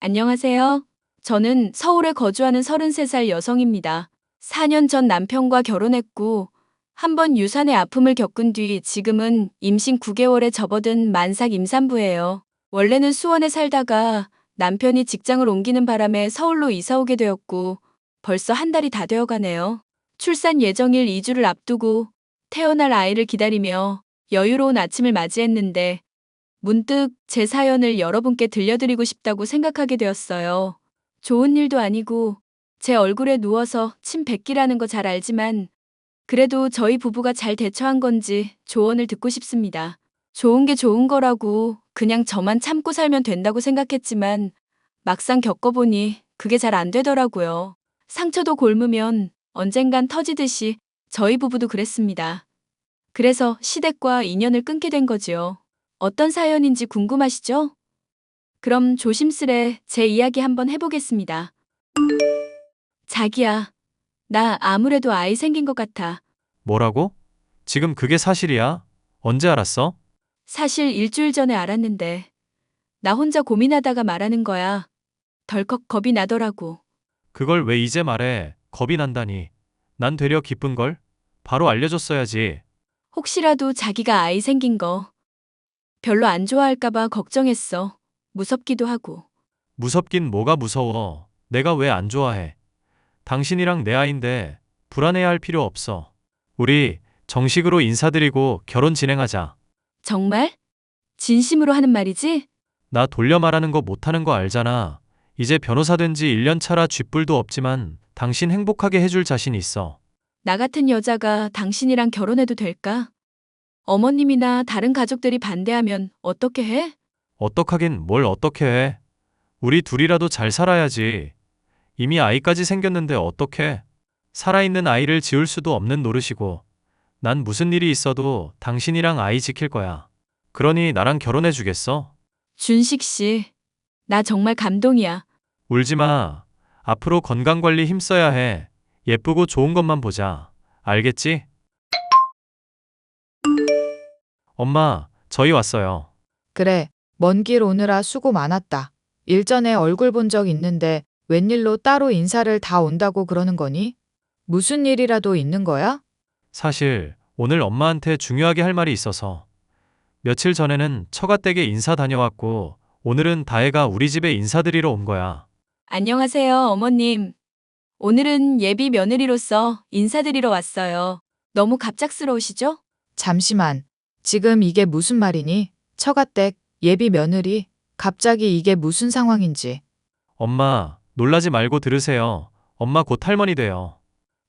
안녕하세요. 저는 서울에 거주하는 33살 여성입니다. 4년 전 남편과 결혼했고, 한 번 유산의 아픔을 겪은 뒤 지금은 임신 9개월에 접어든 만삭 임산부예요. 원래는 수원에 살다가 남편이 직장을 옮기는 바람에 서울로 이사 오게 되었고, 벌써 한 달이 다 되어 가네요. 출산 예정일 2주를 앞두고 태어날 아이를 기다리며 여유로운 아침을 맞이했는데, 문득 제 사연을 여러분께 들려드리고 싶다고 생각하게 되었어요. 좋은 일도 아니고 제 얼굴에 누워서 침 뱉기라는 거 잘 알지만 그래도 저희 부부가 잘 대처한 건지 조언을 듣고 싶습니다. 좋은 게 좋은 거라고 그냥 저만 참고 살면 된다고 생각했지만 막상 겪어보니 그게 잘 안 되더라고요. 상처도 곪으면 언젠간 터지듯이 저희 부부도 그랬습니다. 그래서 시댁과 인연을 끊게 된 거지요. 어떤 사연인지 궁금하시죠? 그럼 조심스레 제 이야기 한번 해보겠습니다. 자기야, 나 아무래도 아이 생긴 것 같아. 뭐라고? 지금 그게 사실이야? 언제 알았어? 사실 일주일 전에 알았는데, 나 혼자 고민하다가 말하는 거야. 덜컥 겁이 나더라고. 그걸 왜 이제 말해? 겁이 난다니. 난 되려 기쁜걸? 바로 알려줬어야지. 혹시라도 자기가 아이 생긴 거 별로 안 좋아할까봐 걱정했어. 무섭기도 하고. 무섭긴 뭐가 무서워. 내가 왜 안 좋아해? 당신이랑 내 아인데 불안해할 필요 없어. 우리 정식으로 인사드리고 결혼 진행하자. 정말? 진심으로 하는 말이지? 나 돌려 말하는 거 못하는 거 알잖아. 이제 변호사 된 지 1년 차라 쥐뿔도 없지만 당신 행복하게 해줄 자신 있어. 나 같은 여자가 당신이랑 결혼해도 될까? 어머님이나 다른 가족들이 반대하면 어떻게 해? 어떡하긴 뭘 어떻게 해. 우리 둘이라도 잘 살아야지. 이미 아이까지 생겼는데 어떡해. 살아있는 아이를 지울 수도 없는 노릇이고. 난 무슨 일이 있어도 당신이랑 아이 지킬 거야. 그러니 나랑 결혼해 주겠어? 준식 씨, 나 정말 감동이야. 울지 마. 앞으로 건강관리 힘써야 해. 예쁘고 좋은 것만 보자. 알겠지? 엄마, 저희 왔어요. 그래, 먼 길 오느라 수고 많았다. 일전에 얼굴 본 적 있는데 웬일로 따로 인사를 다 온다고 그러는 거니? 무슨 일이라도 있는 거야? 사실 오늘 엄마한테 중요하게 할 말이 있어서. 며칠 전에는 처가댁에 인사 다녀왔고 오늘은 다혜가 우리 집에 인사드리러 온 거야. 안녕하세요, 어머님. 오늘은 예비 며느리로서 인사드리러 왔어요. 너무 갑작스러우시죠? 잠시만. 지금 이게 무슨 말이니? 처가댁, 예비 며느리, 갑자기 이게 무슨 상황인지. 엄마, 놀라지 말고 들으세요. 엄마 곧 할머니 돼요.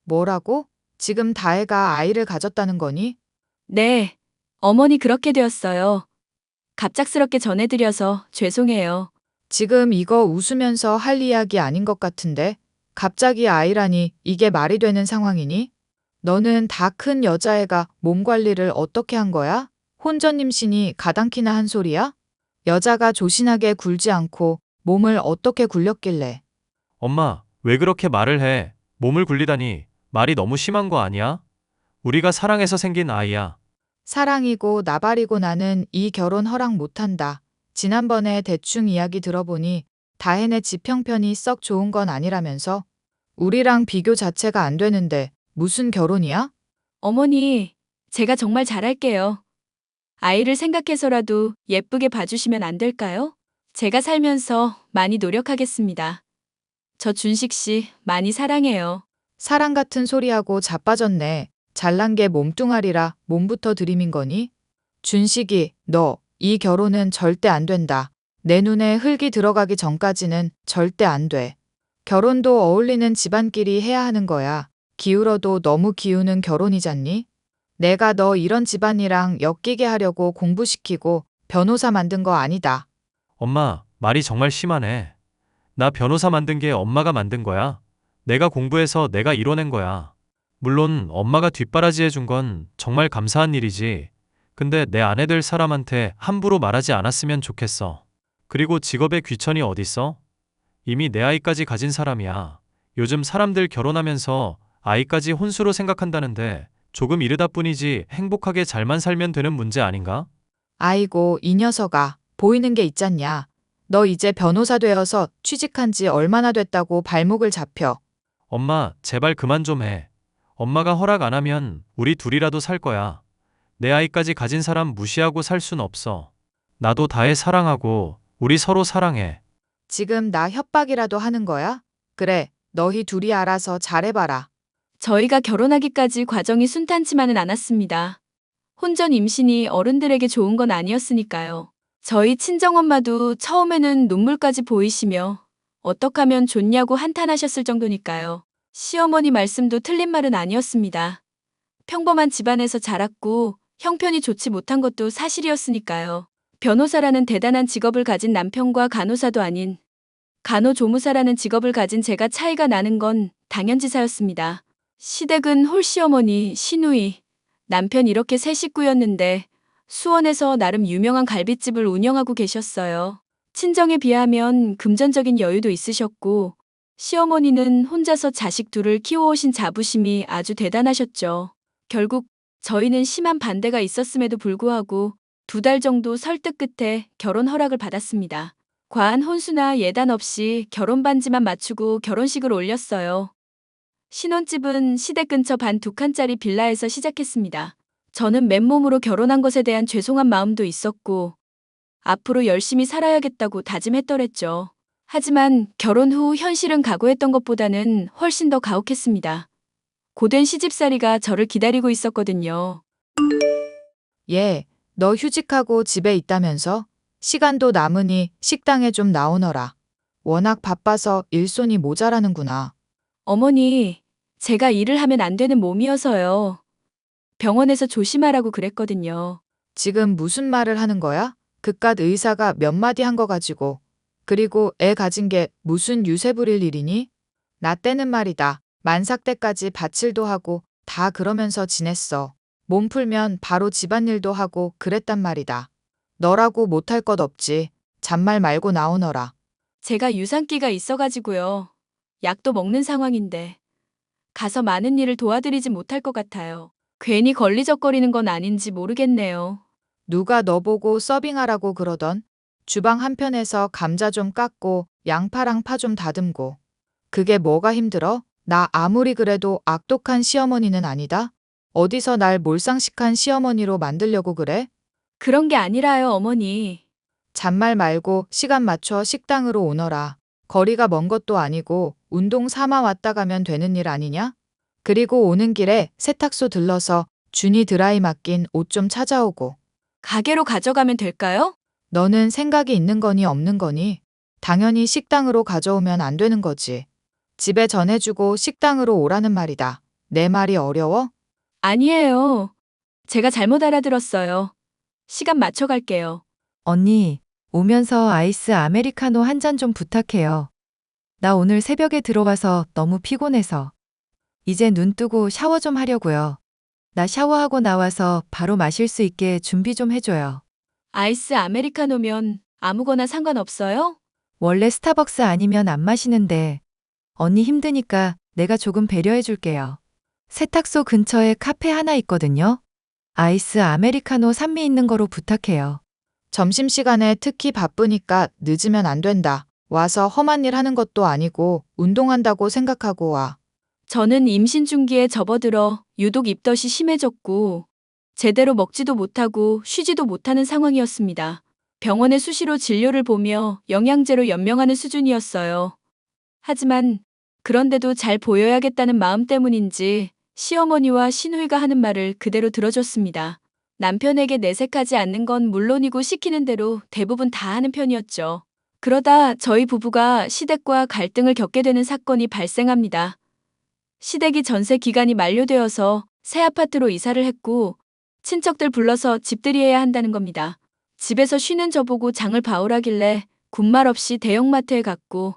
뭐라고? 지금 다혜가 아이를 가졌다는 거니? 네, 어머니 그렇게 되었어요. 갑작스럽게 전해드려서 죄송해요. 지금 이거 웃으면서 할 이야기 아닌 것 같은데? 갑자기 아이라니 이게 말이 되는 상황이니? 너는 다 큰 여자애가 몸 관리를 어떻게 한 거야? 혼전 임신이 가당키나 한 소리야? 여자가 조신하게 굴지 않고 몸을 어떻게 굴렸길래? 엄마, 왜 그렇게 말을 해? 몸을 굴리다니. 말이 너무 심한 거 아니야? 우리가 사랑해서 생긴 아이야. 사랑이고 나발이고 나는 이 결혼 허락 못한다. 지난번에 대충 이야기 들어보니 다혜네 집 형편이 썩 좋은 건 아니라면서? 우리랑 비교 자체가 안 되는데 무슨 결혼이야? 어머니, 제가 정말 잘할게요. 아이를 생각해서라도 예쁘게 봐주시면 안 될까요? 제가 살면서 많이 노력하겠습니다. 저 준식 씨 많이 사랑해요. 사랑 같은 소리하고 자빠졌네. 잘난 게 몸뚱아리라 몸부터 들이민 거니? 준식이, 너, 이 결혼은 절대 안 된다. 내 눈에 흙이 들어가기 전까지는 절대 안 돼. 결혼도 어울리는 집안끼리 해야 하는 거야. 기울어도 너무 기우는 결혼이잖니? 내가 너 이런 집안이랑 엮이게 하려고 공부시키고 변호사 만든 거 아니다. 엄마, 말이 정말 심하네. 나 변호사 만든 게 엄마가 만든 거야. 내가 공부해서 내가 이뤄낸 거야. 물론 엄마가 뒷바라지 해준 건 정말 감사한 일이지. 근데 내 아내 될 사람한테 함부로 말하지 않았으면 좋겠어. 그리고 직업에 귀천이 어딨어? 이미 내 아이까지 가진 사람이야. 요즘 사람들 결혼하면서 아이까지 혼수로 생각한다는데 조금 이르다 뿐이지 행복하게 잘만 살면 되는 문제 아닌가? 아이고, 이 녀석아, 보이는 게 있잖냐. 너 이제 변호사 되어서 취직한 지 얼마나 됐다고 발목을 잡혀. 엄마, 제발 그만 좀 해. 엄마가 허락 안 하면 우리 둘이라도 살 거야. 내 아이까지 가진 사람 무시하고 살 순 없어. 나도 다혜 사랑하고 우리 서로 사랑해. 지금 나 협박이라도 하는 거야? 그래, 너희 둘이 알아서 잘해봐라. 저희가 결혼하기까지 과정이 순탄치만은 않았습니다. 혼전 임신이 어른들에게 좋은 건 아니었으니까요. 저희 친정엄마도 처음에는 눈물까지 보이시며 어떡 하면 좋냐고 한탄하셨을 정도니까요. 시어머니 말씀도 틀린 말은 아니었습니다. 평범한 집안에서 자랐고 형편이 좋지 못한 것도 사실이었으니까요. 변호사라는 대단한 직업을 가진 남편과 간호사도 아닌 간호조무사라는 직업을 가진 제가 차이가 나는 건 당연지사였습니다. 시댁은 홀시어머니, 시누이, 남편 이렇게 세 식구였는데 수원에서 나름 유명한 갈빗집을 운영하고 계셨어요. 친정에 비하면 금전적인 여유도 있으셨고 시어머니는 혼자서 자식 둘을 키워오신 자부심이 아주 대단하셨죠. 결국 저희는 심한 반대가 있었음에도 불구하고 2달 정도 설득 끝에 결혼 허락을 받았습니다. 과한 혼수나 예단 없이 결혼 반지만 맞추고 결혼식을 올렸어요. 신혼집은 시댁 근처 반 2칸짜리 빌라에서 시작했습니다. 저는 맨몸으로 결혼한 것에 대한 죄송한 마음도 있었고 앞으로 열심히 살아야겠다고 다짐했더랬죠. 하지만 결혼 후 현실은 각오했던 것보다는 훨씬 더 가혹했습니다. 고된 시집살이가 저를 기다리고 있었거든요. 예, 너 휴직하고 집에 있다면서? 시간도 남으니 식당에 좀 나오너라. 워낙 바빠서 일손이 모자라는구나. 어머니, 제가 일을 하면 안 되는 몸이어서요. 병원에서 조심하라고 그랬거든요. 지금 무슨 말을 하는 거야? 그깟 의사가 몇 마디 한 거 가지고. 그리고 애 가진 게 무슨 유세 부릴 일이니? 나 때는 말이다. 만삭 때까지 밭일도 하고 다 그러면서 지냈어. 몸 풀면 바로 집안일도 하고 그랬단 말이다. 너라고 못할 것 없지. 잔말 말고 나오너라. 제가 유산기가 있어가지고요. 약도 먹는 상황인데 가서 많은 일을 도와드리지 못할 것 같아요. 괜히 걸리적거리는 건 아닌지 모르겠네요. 누가 너 보고 서빙하라고 그러던? 주방 한편에서 감자 좀 깎고 양파랑 파 좀 다듬고. 그게 뭐가 힘들어? 나 아무리 그래도 악독한 시어머니는 아니다? 어디서 날 몰상식한 시어머니로 만들려고 그래? 그런 게 아니라요, 어머니. 잔말 말고 시간 맞춰 식당으로 오너라. 거리가 먼 것도 아니고 운동 삼아 왔다 가면 되는 일 아니냐? 그리고 오는 길에 세탁소 들러서 준이 드라이 맡긴 옷 좀 찾아오고. 가게로 가져가면 될까요? 너는 생각이 있는 거니 없는 거니? 당연히 식당으로 가져오면 안 되는 거지. 집에 전해주고 식당으로 오라는 말이다. 내 말이 어려워? 아니에요. 제가 잘못 알아들었어요. 시간 맞춰 갈게요. 언니, 오면서 아이스 아메리카노 한 잔 좀 부탁해요. 나 오늘 새벽에 들어와서 너무 피곤해서. 이제 눈 뜨고 샤워 좀 하려고요. 나 샤워하고 나와서 바로 마실 수 있게 준비 좀 해줘요. 아이스 아메리카노면 아무거나 상관없어요? 원래 스타벅스 아니면 안 마시는데 언니 힘드니까 내가 조금 배려해 줄게요. 세탁소 근처에 카페 하나 있거든요. 아이스 아메리카노 산미 있는 거로 부탁해요. 점심시간에 특히 바쁘니까 늦으면 안 된다. 와서 험한 일 하는 것도 아니고 운동한다고 생각하고 와. 저는 임신 중기에 접어들어 유독 입덧이 심해졌고 제대로 먹지도 못하고 쉬지도 못하는 상황이었습니다. 병원에 수시로 진료를 보며 영양제로 연명하는 수준이었어요. 하지만 그런데도 잘 보여야겠다는 마음 때문인지 시어머니와 시누이가 하는 말을 그대로 들어줬습니다. 남편에게 내색하지 않는 건 물론이고 시키는 대로 대부분 다 하는 편이었죠. 그러다 저희 부부가 시댁과 갈등을 겪게 되는 사건이 발생합니다. 시댁이 전세 기간이 만료되어서 새 아파트로 이사를 했고 친척들 불러서 집들이해야 한다는 겁니다. 집에서 쉬는 저보고 장을 봐오라길래 군말 없이 대형마트에 갔고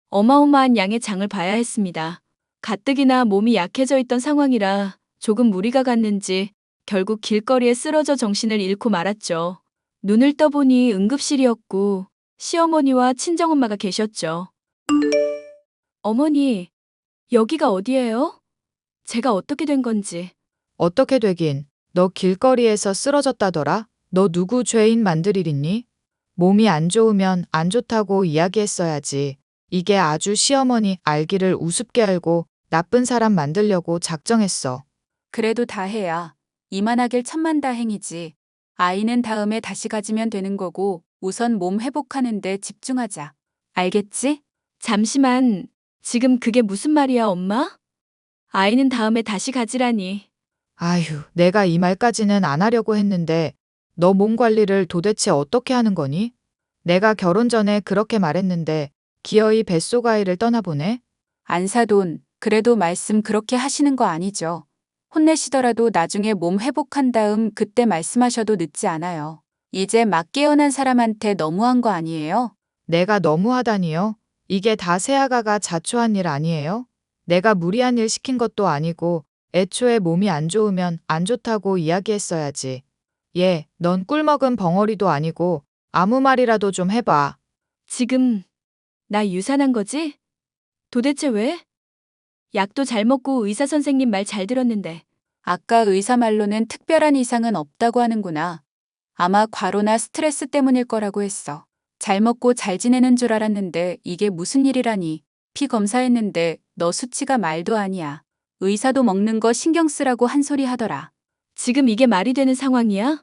어마어마한 양의 장을 봐야 했습니다. 가뜩이나 몸이 약해져 있던 상황이라 조금 무리가 갔는지 결국 길거리에 쓰러져 정신을 잃고 말았죠. 눈을 떠보니 응급실이었고 시어머니와 친정엄마가 계셨죠. 어머니, 여기가 어디예요? 제가 어떻게 된 건지. 어떻게 되긴. 너 길거리에서 쓰러졌다더라? 너 누구 죄인 만들 일 있니? 몸이 안 좋으면 안 좋다고 이야기했어야지. 이게 아주 시어머니 알기를 우습게 알고 나쁜 사람 만들려고 작정했어. 그래도 다해야 이만하길 천만다행이지. 아이는 다음에 다시 가지면 되는 거고 우선 몸 회복하는 데 집중하자. 알겠지? 잠시만. 지금 그게 무슨 말이야, 엄마? 아이는 다음에 다시 가지라니. 아휴, 내가 이 말까지는 안 하려고 했는데 너 몸 관리를 도대체 어떻게 하는 거니? 내가 결혼 전에 그렇게 말했는데 기어이 뱃속 아이를 떠나보네? 안사돈, 그래도 말씀 그렇게 하시는 거 아니죠. 혼내시더라도 나중에 몸 회복한 다음 그때 말씀하셔도 늦지 않아요. 이제 막 깨어난 사람한테 너무한 거 아니에요? 내가 너무하다니요? 이게 다 새아가가 자초한 일 아니에요? 내가 무리한 일 시킨 것도 아니고 애초에 몸이 안 좋으면 안 좋다고 이야기했어야지. 얘, 넌 꿀먹은 벙어리도 아니고 아무 말이라도 좀 해봐. 지금 나 유산한 거지? 도대체 왜? 약도 잘 먹고 의사 선생님 말 잘 들었는데. 아까 의사 말로는 특별한 이상은 없다고 하는구나. 아마 과로나 스트레스 때문일 거라고 했어. 잘 먹고 잘 지내는 줄 알았는데 이게 무슨 일이라니. 피 검사했는데 너 수치가 말도 아니야. 의사도 먹는 거 신경 쓰라고 한 소리 하더라. 지금 이게 말이 되는 상황이야?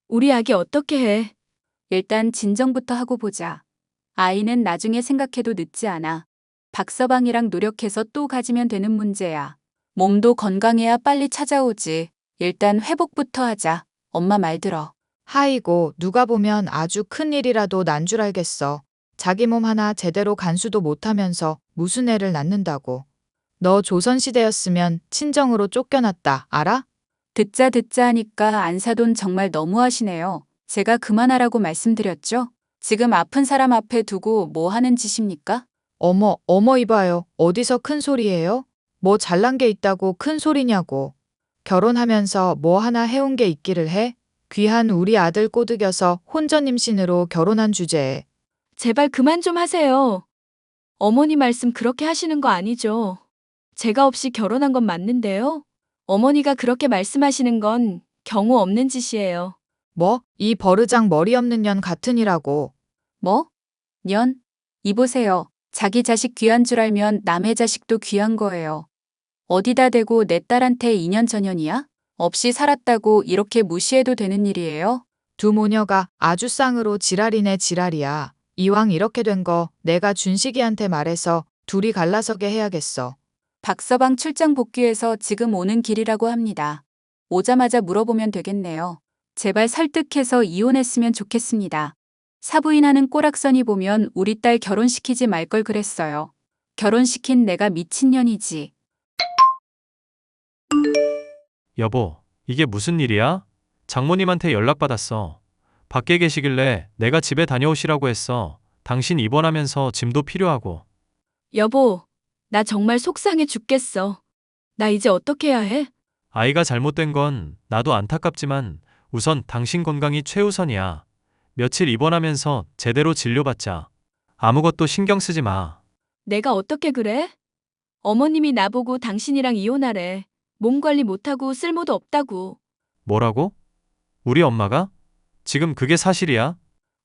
우리 아기 어떻게 해? 일단 진정부터 하고 보자. 아이는 나중에 생각해도 늦지 않아. 박서방이랑 노력해서 또 가지면 되는 문제야. 몸도 건강해야 빨리 찾아오지. 일단 회복부터 하자. 엄마 말 들어. 하이고 누가 보면 아주 큰 일이라도 난 줄 알겠어. 자기 몸 하나 제대로 간수도 못하면서 무슨 애를 낳는다고. 너 조선시대였으면 친정으로 쫓겨났다. 알아? 듣자 하니까 안사돈 정말 너무하시네요. 제가 그만하라고 말씀드렸죠? 지금 아픈 사람 앞에 두고 뭐 하는 짓입니까? 어머 이봐요. 어디서 큰 소리예요? 뭐 잘난 게 있다고 큰 소리냐고. 결혼하면서 뭐 하나 해온 게 있기를 해? 귀한 우리 아들 꼬드겨서 혼전 임신으로 결혼한 주제에. 제발 그만 좀 하세요. 어머니 말씀 그렇게 하시는 거 아니죠? 제가 없이 결혼한 건 맞는데요? 어머니가 그렇게 말씀하시는 건 경우 없는 짓이에요. 뭐? 이 버르장 머리 없는 년 같으니라고. 뭐? 년? 이보세요. 자기 자식 귀한 줄 알면 남의 자식도 귀한 거예요. 어디다 대고 내 딸한테 2년 전년이야? 없이 살았다고 이렇게 무시해도 되는 일이에요? 두 모녀가 아주 쌍으로 지랄이네 지랄이야. 이왕 이렇게 된 거 내가 준식이한테 말해서 둘이 갈라서게 해야겠어. 박서방 출장 복귀해서 지금 오는 길이라고 합니다. 오자마자 물어보면 되겠네요. 제발 설득해서 이혼했으면 좋겠습니다. 사부인하는 꼬락서니 보면 우리 딸 결혼시키지 말 걸 그랬어요. 결혼시킨 내가 미친년이지. 여보, 이게 무슨 일이야? 장모님한테 연락받았어. 밖에 계시길래 내가 집에 다녀오시라고 했어. 당신 입원하면서 짐도 필요하고. 여보, 나 정말 속상해 죽겠어. 나 이제 어떻게 해야 해? 아이가 잘못된 건 나도 안타깝지만 우선 당신 건강이 최우선이야. 며칠 입원하면서 제대로 진료받자. 아무것도 신경 쓰지 마. 내가 어떻게 그래? 어머님이 나보고 당신이랑 이혼하래. 몸 관리 못하고 쓸모도 없다고. 뭐라고? 우리 엄마가? 지금 그게 사실이야?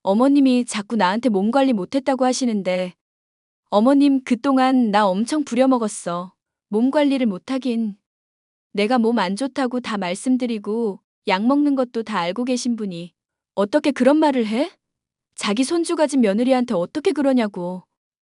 어머님이 자꾸 나한테 몸 관리 못했다고 하시는데 어머님 그동안 나 엄청 부려먹었어. 몸 관리를 못하긴. 내가 몸 안 좋다고 다 말씀드리고 약 먹는 것도 다 알고 계신 분이 어떻게 그런 말을 해? 자기 손주 가진 며느리한테 어떻게 그러냐고.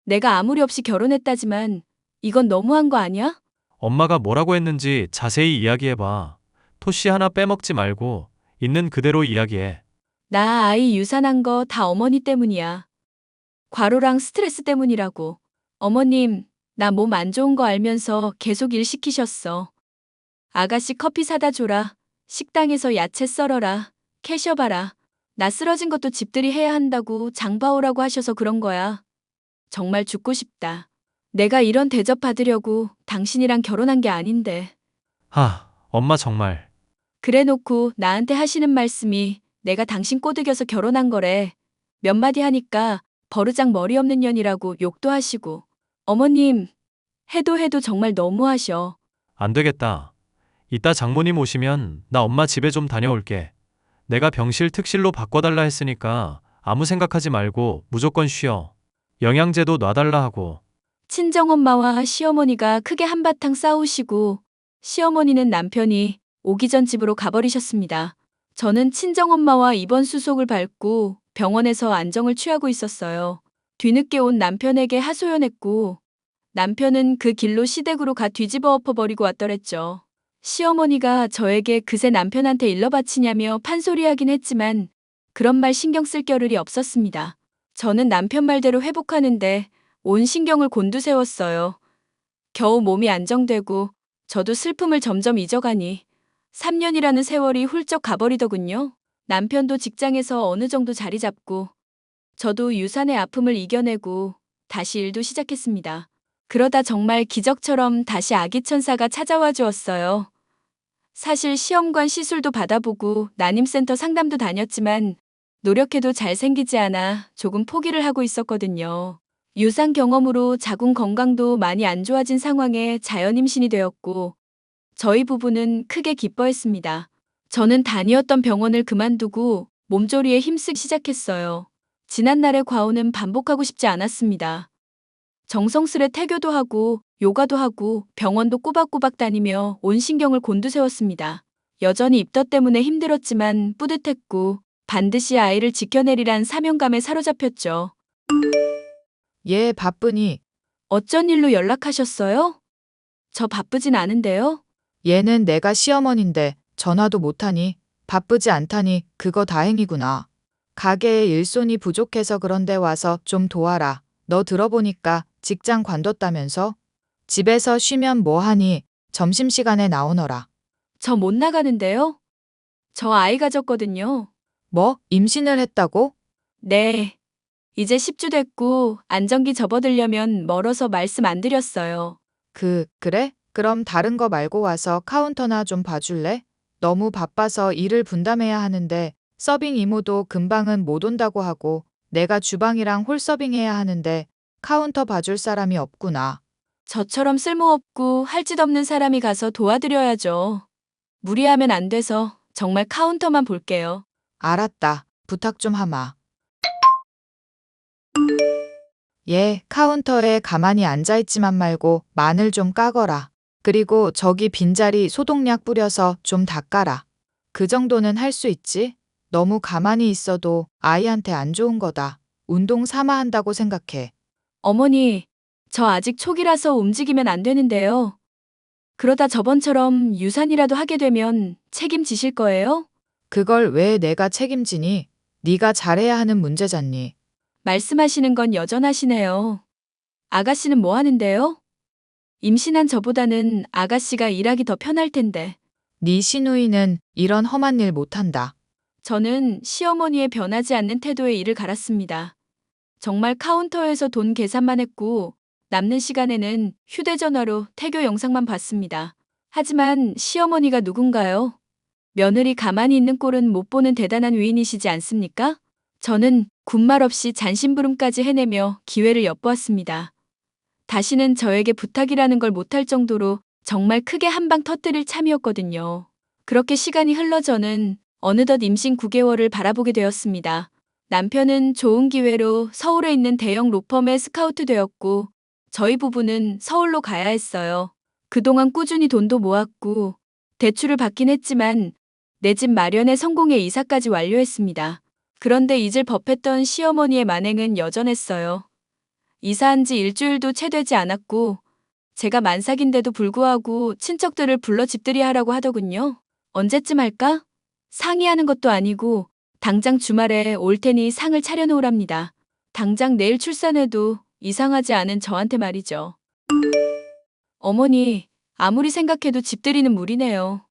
내가 아무리 없이 결혼했다지만 이건 너무한 거 아니야? 엄마가 뭐라고 했는지 자세히 이야기해봐. 토씨 하나 빼먹지 말고 있는 그대로 이야기해. 나 아이 유산한 거 다 어머니 때문이야. 과로랑 스트레스 때문이라고. 어머님, 나 몸 안 좋은 거 알면서 계속 일 시키셨어. 아가씨 커피 사다 줘라. 식당에서 야채 썰어라. 캐셔 봐라. 나 쓰러진 것도 집들이 해야 한다고 장 봐오라고 하셔서 그런 거야. 정말 죽고 싶다. 내가 이런 대접 받으려고 당신이랑 결혼한 게 아닌데. 엄마 정말. 그래 놓고 나한테 하시는 말씀이 내가 당신 꼬드겨서 결혼한 거래. 몇 마디 하니까 버르장 머리 없는 년이라고 욕도 하시고. 어머님, 해도 정말 너무하셔. 안 되겠다. 이따 장모님 오시면 나 엄마 집에 좀 다녀올게. 내가 병실 특실로 바꿔달라 했으니까 아무 생각하지 말고 무조건 쉬어. 영양제도 놔달라 하고. 친정엄마와 시어머니가 크게 한바탕 싸우시고 시어머니는 남편이 오기 전 집으로 가버리셨습니다. 저는 친정엄마와 입원 수속을 밟고 병원에서 안정을 취하고 있었어요. 뒤늦게 온 남편에게 하소연했고 남편은 그 길로 시댁으로 가 뒤집어 엎어버리고 왔더랬죠. 시어머니가 저에게 그새 남편한테 일러 바치냐며 판소리하긴 했지만 그런 말 신경 쓸 겨를이 없었습니다. 저는 남편 말대로 회복하는데 온 신경을 곤두세웠어요. 겨우 몸이 안정되고 저도 슬픔을 점점 잊어가니 3년이라는 세월이 훌쩍 가버리더군요. 남편도 직장에서 어느 정도 자리 잡고 저도 유산의 아픔을 이겨내고 다시 일도 시작했습니다. 그러다 정말 기적처럼 다시 아기 천사가 찾아와 주었어요. 사실 시험관 시술도 받아보고 난임센터 상담도 다녔지만 노력해도 잘 생기지 않아 조금 포기를 하고 있었거든요. 유산 경험으로 자궁 건강도 많이 안 좋아진 상황에 자연 임신이 되었고 저희 부부는 크게 기뻐했습니다. 저는 다니었던 병원을 그만두고 몸조리에 힘쓰기 시작했어요. 지난날의 과오는 반복하고 싶지 않았습니다. 정성스레 태교도 하고 요가도 하고 병원도 꼬박꼬박 다니며 온 신경을 곤두세웠습니다. 여전히 입덧 때문에 힘들었지만 뿌듯했고 반드시 아이를 지켜내리란 사명감에 사로잡혔죠. 얘 바쁘니? 어쩐 일로 연락하셨어요? 저 바쁘진 않은데요. 얘는 내가 시어머니인데 전화도 못하니? 바쁘지 않다니 그거 다행이구나. 가게에 일손이 부족해서 그런데 와서 좀 도와라. 너 들어보니까 직장 관뒀다면서? 집에서 쉬면 뭐하니? 점심시간에 나오너라. 저 못 나가는데요. 저 아이 가졌거든요. 뭐? 임신을 했다고? 네. 이제 10주 됐고 안정기 접어들려면 멀어서 말씀 안 드렸어요. 그래? 그럼 다른 거 말고 와서 카운터나 좀 봐줄래? 너무 바빠서 일을 분담해야 하는데 서빙 이모도 금방은 못 온다고 하고 내가 주방이랑 홀 서빙해야 하는데 카운터 봐줄 사람이 없구나. 저처럼 쓸모없고 할 짓 없는 사람이 가서 도와드려야죠. 무리하면 안 돼서 정말 카운터만 볼게요. 알았다. 부탁 좀 하마. 얘 카운터에 가만히 앉아있지만 말고 마늘 좀 까거라. 그리고 저기 빈자리 소독약 뿌려서 좀 닦아라. 그 정도는 할 수 있지? 너무 가만히 있어도 아이한테 안 좋은 거다. 운동 삼아 한다고 생각해. 어머니, 저 아직 초기라서 움직이면 안 되는데요. 그러다 저번처럼 유산이라도 하게 되면 책임지실 거예요? 그걸 왜 내가 책임지니? 네가 잘해야 하는 문제잖니. 말씀하시는 건 여전하시네요. 아가씨는 뭐 하는데요? 임신한 저보다는 아가씨가 일하기 더 편할 텐데. 네 시누이는 이런 험한 일 못한다. 저는 시어머니의 변하지 않는 태도에 이를 갈았습니다. 정말 카운터에서 돈 계산만 했고 남는 시간에는 휴대전화로 태교 영상만 봤습니다. 하지만 시어머니가 누군가요? 며느리 가만히 있는 꼴은 못 보는 대단한 위인이시지 않습니까? 저는 군말 없이 잔심부름까지 해내며 기회를 엿보았습니다. 다시는 저에게 부탁이라는 걸 못할 정도로 정말 크게 한 방 터뜨릴 참이었거든요. 그렇게 시간이 흘러 저는 어느덧 임신 9개월을 바라보게 되었습니다. 남편은 좋은 기회로 서울에 있는 대형 로펌에 스카우트 되었고 저희 부부는 서울로 가야 했어요. 그동안 꾸준히 돈도 모았고 대출을 받긴 했지만 내 집 마련에 성공해 이사까지 완료했습니다. 그런데 잊을 법했던 시어머니의 만행은 여전했어요. 이사한 지 일주일도 채 되지 않았고 제가 만삭인데도 불구하고 친척들을 불러 집들이 하라고 하더군요. 언제쯤 할까? 상의하는 것도 아니고 당장 주말에 올 테니 상을 차려놓으랍니다. 당장 내일 출산해도 이상하지 않은 저한테 말이죠. 어머니, 아무리 생각해도 집들이는 무리네요.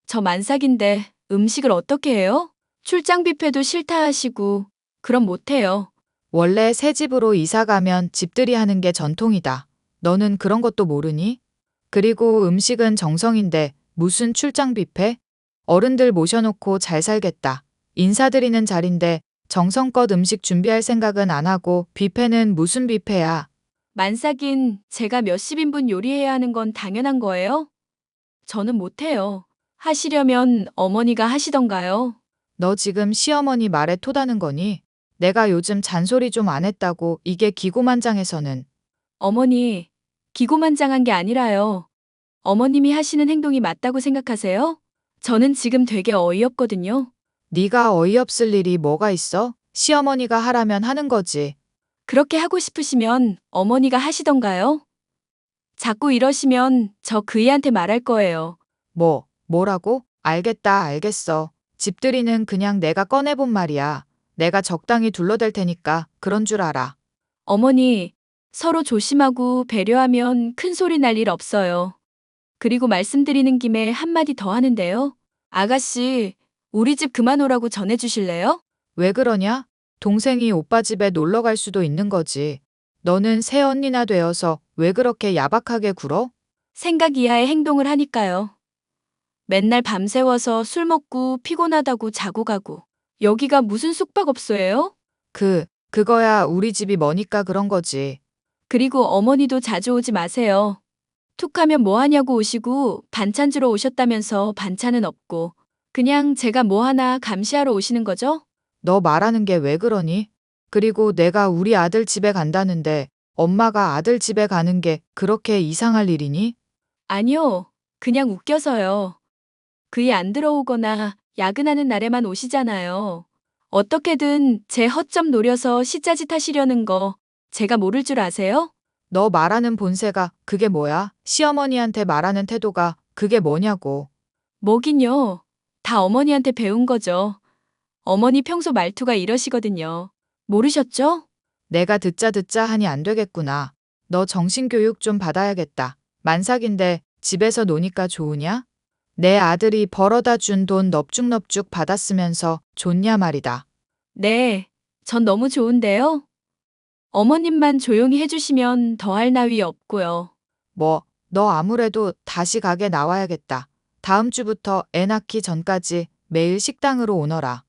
저 만삭인데 음식을 어떻게 해요? 출장 뷔페도 싫다 하시고 그럼 못해요. 원래 새 집으로 이사 가면 집들이 하는 게 전통이다. 너는 그런 것도 모르니? 그리고 음식은 정성인데 무슨 출장 뷔페? 어른들 모셔놓고 잘 살겠다. 인사드리는 자리인데 정성껏 음식 준비할 생각은 안 하고 뷔페는 무슨 뷔페야. 만삭인 제가 몇십 인분 요리해야 하는 건 당연한 거예요? 저는 못해요. 하시려면 어머니가 하시던가요? 너 지금 시어머니 말에 토다는 거니? 내가 요즘 잔소리 좀 안 했다고 이게 기고만장해서는. 어머니, 기고만장한 게 아니라요. 어머님이 하시는 행동이 맞다고 생각하세요? 저는 지금 되게 어이없거든요. 네가 어이없을 일이 뭐가 있어? 시어머니가 하라면 하는 거지. 그렇게 하고 싶으시면 어머니가 하시던가요? 자꾸 이러시면 저 그이한테 말할 거예요. 뭐라고? 알겠다, 알겠어. 집들이는 그냥 내가 꺼내본 말이야. 내가 적당히 둘러댈 테니까 그런 줄 알아. 어머니, 서로 조심하고 배려하면 큰 소리 날 일 없어요. 그리고 말씀드리는 김에 한마디 더 하는데요. 아가씨, 우리 집 그만 오라고 전해주실래요? 왜 그러냐? 동생이 오빠 집에 놀러 갈 수도 있는 거지. 너는 새언니나 되어서 왜 그렇게 야박하게 굴어? 생각 이하의 행동을 하니까요. 맨날 밤새워서 술 먹고 피곤하다고 자고 가고. 여기가 무슨 숙박업소예요? 그거야 우리 집이 머니까 그런 거지. 그리고 어머니도 자주 오지 마세요. 툭 하면 뭐 하냐고 오시고 반찬 주러 오셨다면서 반찬은 없고. 그냥 제가 뭐 하나 감시하러 오시는 거죠? 너 말하는 게 왜 그러니? 그리고 내가 우리 아들 집에 간다는데 엄마가 아들 집에 가는 게 그렇게 이상할 일이니? 아니요. 그냥 웃겨서요. 그이 안 들어오거나 야근하는 날에만 오시잖아요. 어떻게든 제 허점 노려서 시짜짓 하시려는 거 제가 모를 줄 아세요? 너 말하는 본세가 그게 뭐야? 시어머니한테 말하는 태도가 그게 뭐냐고. 뭐긴요. 다 어머니한테 배운 거죠. 어머니 평소 말투가 이러시거든요. 모르셨죠? 내가 듣자 하니 안 되겠구나. 너 정신교육 좀 받아야겠다. 만삭인데 집에서 노니까 좋으냐? 내 아들이 벌어다 준 돈 넙죽넙죽 받았으면서 좋냐 말이다. 네, 전 너무 좋은데요. 어머님만 조용히 해주시면 더할 나위 없고요. 너 아무래도 다시 가게 나와야겠다. 다음 주부터 애 낳기 전까지 매일 식당으로 오너라.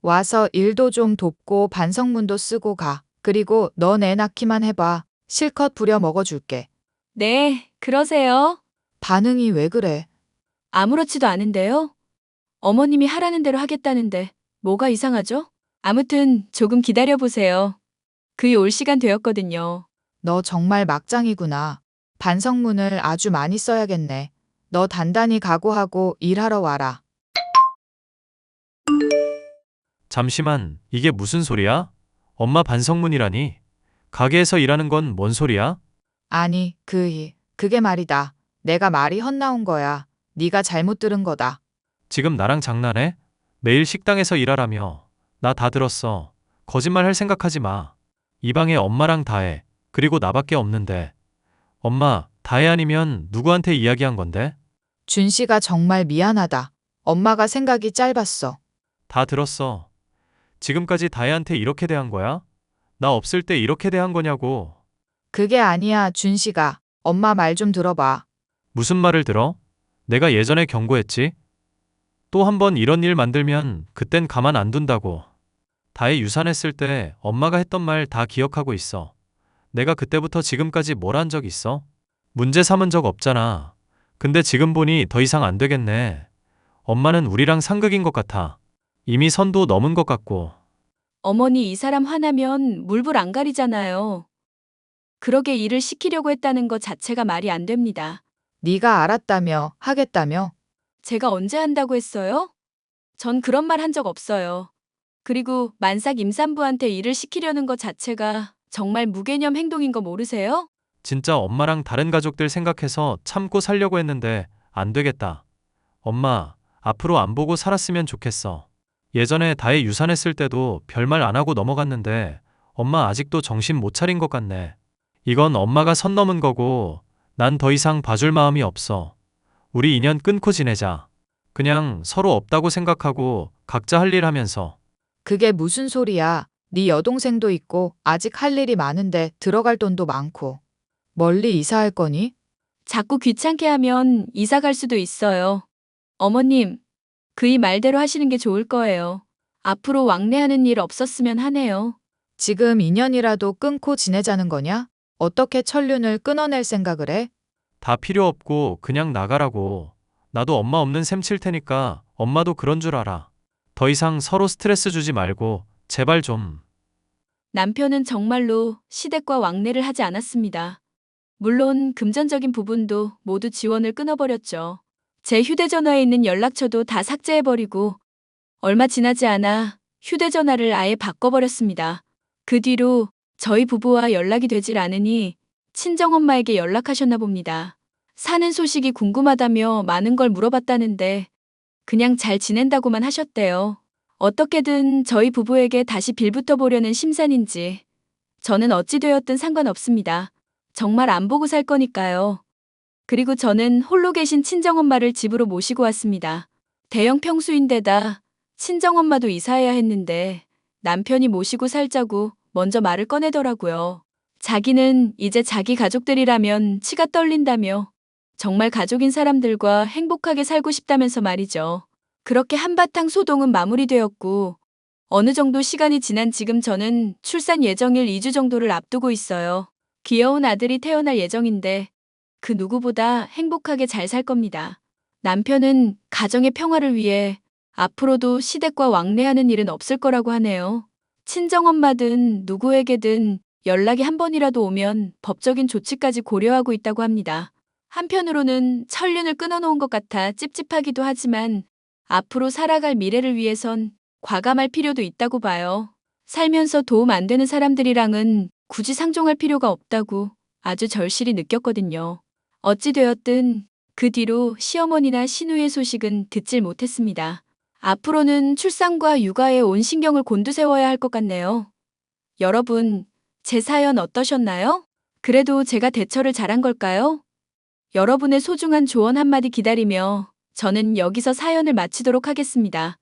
와서 일도 좀 돕고 반성문도 쓰고 가. 그리고 넌 애 낳기만 해봐. 실컷 부려 먹어줄게. 네, 그러세요. 반응이 왜 그래? 아무렇지도 않은데요. 어머님이 하라는 대로 하겠다는데 뭐가 이상하죠? 아무튼 조금 기다려보세요. 그이 올 시간 되었거든요. 너 정말 막장이구나. 반성문을 아주 많이 써야겠네. 너 단단히 각오하고 일하러 와라. 잠시만, 이게 무슨 소리야? 엄마 반성문이라니? 가게에서 일하는 건 뭔 소리야? 아니, 그게 말이다. 내가 말이 헛나온 거야. 네가 잘못 들은 거다. 지금 나랑 장난해? 매일 식당에서 일하라며. 나 다 들었어. 거짓말 할 생각하지 마. 이 방에 엄마랑 다혜, 그리고 나밖에 없는데. 엄마, 다혜 아니면 누구한테 이야기한 건데? 준 씨가 정말 미안하다. 엄마가 생각이 짧았어. 다 들었어. 지금까지 다혜한테 이렇게 대한 거야? 나 없을 때 이렇게 대한 거냐고. 그게 아니야, 준 씨가. 엄마 말 좀 들어봐. 무슨 말을 들어? 내가 예전에 경고했지? 또 한 번 이런 일 만들면 그땐 가만 안 둔다고. 다혜 유산했을 때 엄마가 했던 말 다 기억하고 있어. 내가 그때부터 지금까지 뭘 한 적 있어? 문제 삼은 적 없잖아. 근데 지금 보니 더 이상 안 되겠네. 엄마는 우리랑 상극인 것 같아. 이미 선도 넘은 것 같고. 어머니 이 사람 화나면 물불 안 가리잖아요. 그러게 일을 시키려고 했다는 것 자체가 말이 안 됩니다. 네가 알았다며, 하겠다며. 제가 언제 한다고 했어요? 전 그런 말 한 적 없어요. 그리고 만삭 임산부한테 일을 시키려는 것 자체가 정말 무개념 행동인 거 모르세요? 진짜 엄마랑 다른 가족들 생각해서 참고 살려고 했는데 안 되겠다. 엄마, 앞으로 안 보고 살았으면 좋겠어. 예전에 다혜 유산했을 때도 별말 안 하고 넘어갔는데 엄마 아직도 정신 못 차린 것 같네. 이건 엄마가 선 넘은 거고 난 더 이상 봐줄 마음이 없어. 우리 인연 끊고 지내자. 그냥 서로 없다고 생각하고 각자 할 일 하면서. 그게 무슨 소리야. 네 여동생도 있고 아직 할 일이 많은데 들어갈 돈도 많고. 멀리 이사할 거니? 자꾸 귀찮게 하면 이사 갈 수도 있어요. 어머님, 그이 말대로 하시는 게 좋을 거예요. 앞으로 왕래하는 일 없었으면 하네요. 지금 인연이라도 끊고 지내자는 거냐? 어떻게 천륜을 끊어낼 생각을 해? 다 필요 없고 그냥 나가라고. 나도 엄마 없는 셈 칠 테니까 엄마도 그런 줄 알아. 더 이상 서로 스트레스 주지 말고 제발 좀. 남편은 정말로 시댁과 왕래를 하지 않았습니다. 물론 금전적인 부분도 모두 지원을 끊어버렸죠. 제 휴대전화에 있는 연락처도 다 삭제해버리고 얼마 지나지 않아 휴대전화를 아예 바꿔버렸습니다. 그 뒤로 저희 부부와 연락이 되질 않으니 친정엄마에게 연락하셨나 봅니다. 사는 소식이 궁금하다며 많은 걸 물어봤다는데 그냥 잘 지낸다고만 하셨대요. 어떻게든 저희 부부에게 다시 빌붙어 보려는 심산인지 저는 어찌 되었든 상관없습니다. 정말 안 보고 살 거니까요. 그리고 저는 홀로 계신 친정엄마를 집으로 모시고 왔습니다. 대형 평수인데다 친정엄마도 이사해야 했는데 남편이 모시고 살자고 먼저 말을 꺼내더라고요. 자기는 이제 자기 가족들이라면 치가 떨린다며 정말 가족인 사람들과 행복하게 살고 싶다면서 말이죠. 그렇게 한바탕 소동은 마무리되었고 어느 정도 시간이 지난 지금 저는 출산 예정일 2주 정도를 앞두고 있어요. 귀여운 아들이 태어날 예정인데 그 누구보다 행복하게 잘 살 겁니다. 남편은 가정의 평화를 위해 앞으로도 시댁과 왕래하는 일은 없을 거라고 하네요. 친정엄마든 누구에게든 연락이 한 번이라도 오면 법적인 조치까지 고려하고 있다고 합니다. 한편으로는 천륜을 끊어놓은 것 같아 찝찝하기도 하지만 앞으로 살아갈 미래를 위해선 과감할 필요도 있다고 봐요. 살면서 도움 안 되는 사람들이랑은 굳이 상종할 필요가 없다고 아주 절실히 느꼈거든요. 어찌되었든 그 뒤로 시어머니나 시누이의 소식은 듣질 못했습니다. 앞으로는 출산과 육아에 온 신경을 곤두세워야 할 것 같네요. 여러분, 제 사연 어떠셨나요? 그래도 제가 대처를 잘한 걸까요? 여러분의 소중한 조언 한마디 기다리며 저는 여기서 사연을 마치도록 하겠습니다.